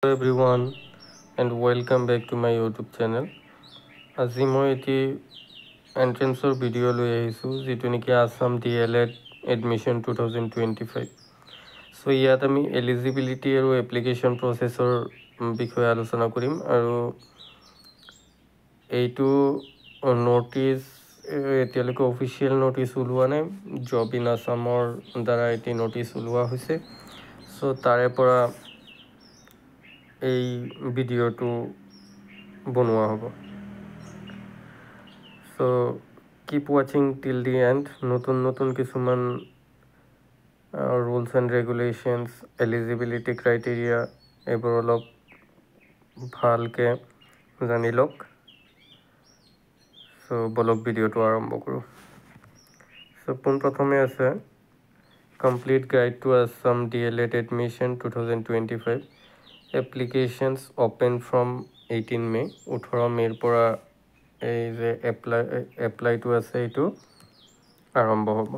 Hello everyone and welcome back to my YouTube channel. আজি মই এটি এন্ট্ৰেন্সৰ ভিডিঅ' লৈ আহিছোঁ যিটো নেকি আসাম DLED এডমিশ্যন 2025 সো ইয়াত আমি এলিজিবিলিটি আৰু এপ্লিকেশ্যন প্ৰচেছৰ বিষয়ে আলোচনা কৰিম আৰু এইটো নোটিছ এতিয়ালৈকে অফিচিয়েল নোটিছ ওলোৱা নাই জব ইন আসামৰ দ্বাৰা এটি নোটিছ ওলোৱা হৈছে সো তাৰে পৰা এই ভিডিঅ'টো বনোৱা হ'ব so keep watching till the end নতুন কিছুমান rules and regulations eligibility criteria এইবোৰ অলপ ভালকৈ জানি লওক সো বলক ভিডিঅ'টো আৰম্ভ কৰোঁ সো পোনপ্ৰথমে আছে complete guide to Assam DLED admission 2025 applications open from 18 মে 18 মে'ৰ পৰা এই যে এপ্লাইটো আছে এইটো আৰম্ভ হ'ব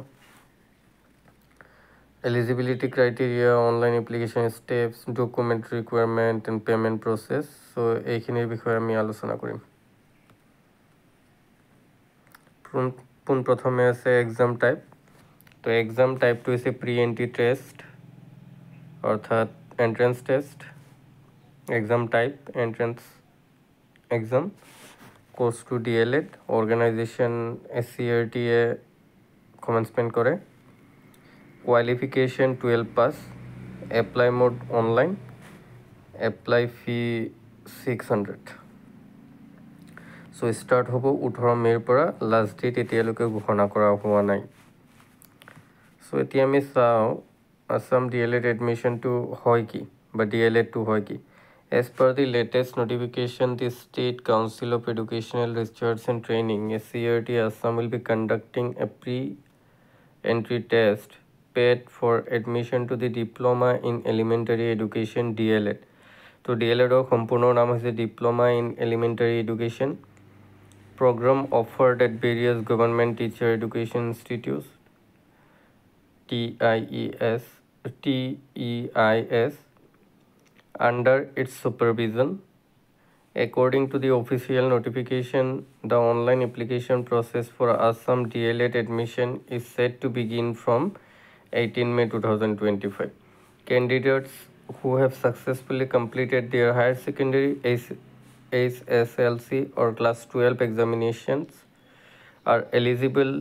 eligibility criteria online application steps document requirement and payment process so' এইখিনিৰ বিষয়ে আমি আলোচনা কৰিম পোনপ্ৰথমে আছে এক্সাম টাইপ তো এক্সাম টাইপটো হৈছে প্ৰি এণ্ট্ৰি টেষ্ট অৰ্থাৎ entrance test exam type entrance exam course to DLED organisation SCERT এ কমেন্সমেণ্ট কৰে qualification 12 pass apply mode online apply fee 600 so start হ'ব 18 মে'ৰ পৰা লাষ্ট ডেট এতিয়ালৈকে ঘোষণা কৰা হোৱা নাই সো এতিয়া আমি চাওঁ আসাম DLED এডমিশ্যনটো হয় কি বা DLEDটো হয় কি As per the latest notification, the State Council of Educational Research and Training (SCERT) Assam will be conducting a pre-entry test paid for admission to the Diploma in Elementary Education DLED. So DLED or সম্পূর্ণ নাম হৈছে Diploma in Elementary Education program offered at various government teacher education institutes TEIS under its supervision. According to the official notification, the online application process for Assam DLED admission is set to begin from 18 May 2025. Candidates who have successfully completed their higher secondary SSLC or class 12 examinations are eligible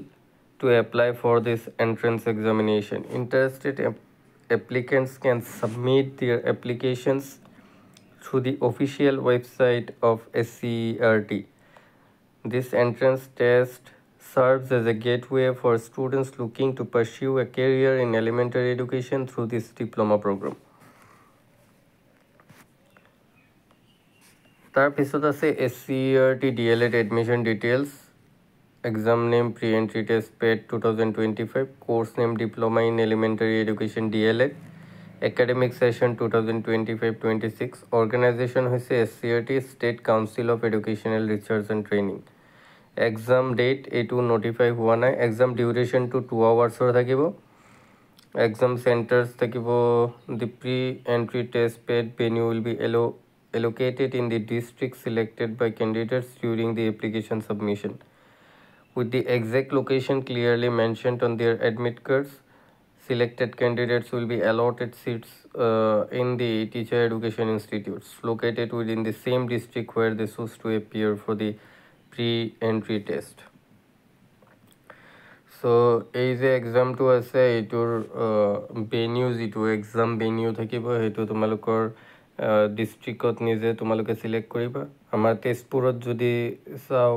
to apply for this entrance examination. Interested applicants can submit their applications through the official website of SCERT. This entrance test serves as a gateway for students looking to pursue a career in elementary education through this diploma program. তাৰ পিছত আছে SCERT DLED admission details. Exam name pre-entry test paid 2025. Course name Diploma in Elementary Education DLED. Academic session 2025-26. Organization হৈছে SCERT State Council of Educational Research and Training. Exam date এইটো notify হোৱা নাই. Exam duration to 2 hours থাকিব. Exam centers থাকিব. The pre-entry test paid venue will be allocated in the district selected by candidates during the application submission, with the exact location clearly mentioned on their admit cards. Selected candidates will be allotted seats in the teacher education institutes located within the same district where they choose to appear for the pre-entry test. So এই যে এক্সামটো আছে এইটোৰ venue যিটো exam venue থাকিব সেইটো তোমালোকৰ ডিষ্ট্ৰিক্টত নিজে তোমালোকে সিলেক্ট কৰিবা আমাৰ তেজপুৰত যদি চাও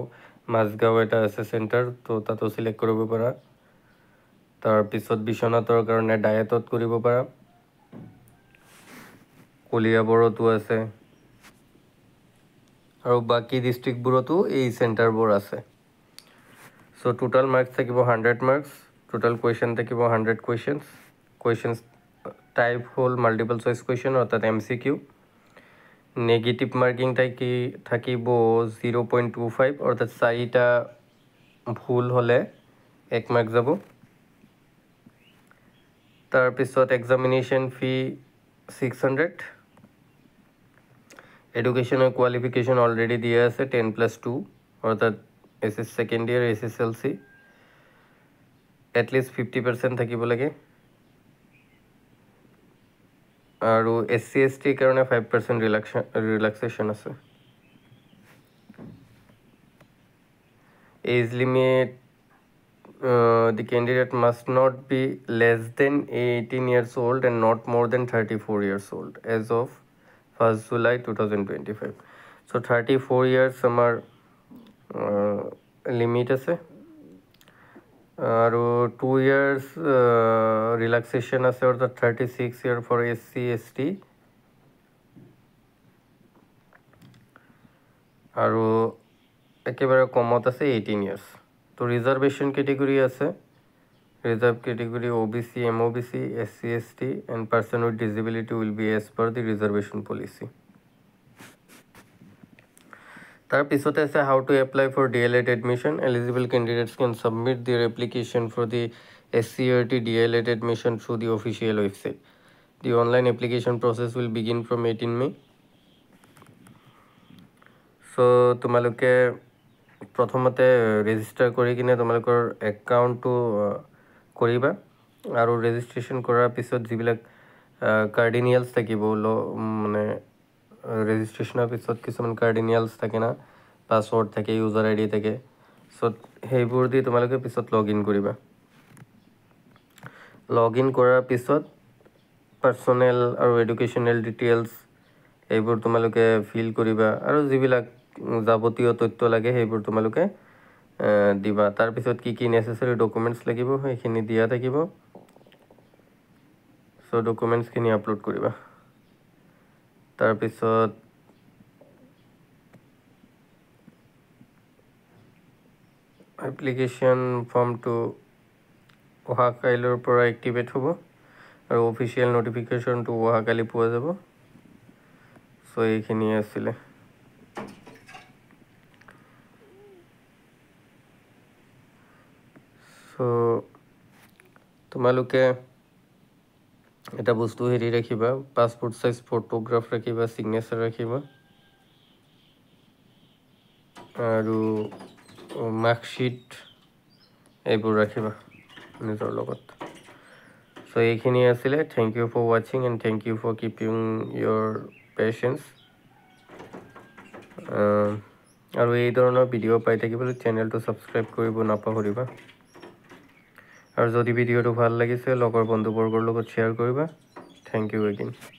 মাজগাঁও এটা আছে চেণ্টাৰ তো তাতো সিলেক্ট কৰিব পাৰা তাৰপিছত বিশ্বনাথৰ কাৰণে ডায়েটত কৰিব পাৰা কলিয়াবৰতো আছে আৰু বাকি ডিষ্ট্ৰিক্টবোৰতো এই চেণ্টাৰবোৰ আছে সো টোটাল মাৰ্কস থাকিব 100 মাৰ্কস টোটাল কোৱেশ্চন থাকিব 100 কোৱেশ্চনস টাইপ হল মাল্টিপল চয়েস কোৱেশ্চন অৰ্থাৎ MCQ নেগেটিভ মাৰ্কিং থাকিব 0.25 অৰ্থাৎ 4টা ভুল হলে 1 মাৰ্ক যাব তাৰপিছত এক্সামিনেশ্যন ফি 600 এডুকেশনেৰ কোয়ালিফিকেশন অলৰেডি দিয়ে আছে 10+2 অৰ্থাৎ এসএস সেকেন্ড ইয়াৰ এসএসএলসি এটলিষ্ট 50% থাকিব লাগে আৰু এসসি এসটি কাৰণে 5% ৰিলেক্সেশ্যন আছে age limit the candidate must not be less than 18 years old and not more than 34 years old as of 1st July 2025 so 34 years আমাৰ limit আছে আৰু 2 years ৰিল্যাক্সেশন আছে অৰ্থাৎ 36 year for এসসি এসটি আৰু একেবাৰে কমত আছে 18 years তো রিজার্ভেশন ক্যাটেগরি আছে reserve category OBC MOBC SC ST and person with disability will be as per the reservation policy তার পিছতে আছে how to apply for DLED admission eligible candidates can submit their application for the SCERT DLED admission through the official website the online application process will begin from 18 May so তোমালোকে প্ৰথমতে register কৰি কিনে তোমালোকৰ একাউণ্টটো কৰিবা আৰু registration কৰাৰ পিছত যিবিলাক কাৰ্ডিনিয়ালছ থাকিব মানে ৰেজিষ্ট্ৰেশ্যনৰ পিছত কিছুমান কাৰ্ডিনিয়ালছ থাকে না পাছৱৰ্ড থাকে ইউজাৰ আইডি থাকে চ' সেইবোৰ দি তোমালোকে পিছত লগ ইন কৰিবা লগ ইন কৰাৰ পিছত পাৰ্চনেল আৰু এডুকেশ্যনেল ডিটেইলছ এইবোৰ তোমালোকে ফিল কৰিবা আৰু যিবিলাক যাৱতীয় তথ্য লাগে সেইবোৰ তোমালোকে দিবা তাৰ পিছত কি নেসেসাৰি ডকুমেন্টস লাগিব সেইখিনি দিয়া থাকিব সো ডকুমেন্টস খিনি আপলোড কৰিবা তাৰ পিছত এপ্লিকেশন ফৰ্মটো অহাকাইলৰ পৰা এক্টিভেট হ'ব আৰু অফিচিয়েল নোটিফিকেশনটো অহাকালি পোৱা যাব সো এইখিনি আছিল সো তোমালোকে এটা বস্তু হেৰি ৰাখিবা পাসপোৰ্ট সাইজ ফটোগ্ৰাফ ৰাখিবা সিগনেচাৰ ৰাখিবা আৰু মাৰ্কশিট এইবোৰ ৰাখিবা নিজৰ লগত সো এইখিনি আছিল thank you for watching and thank you for keeping your patience আৰু এই ধৰণৰ ভিডিঅ' পাই থাকিবলৈ চেনেলটো সাবস্ক্ৰাইব কৰিব নাপাহৰিবা আৰু যদি ভিডিঅ'টো ভাল লাগিছে লগৰ বন্ধুবৰ্গৰ লগত শ্বেয়াৰ কৰিবা থ্যাংক ইউ এগেইন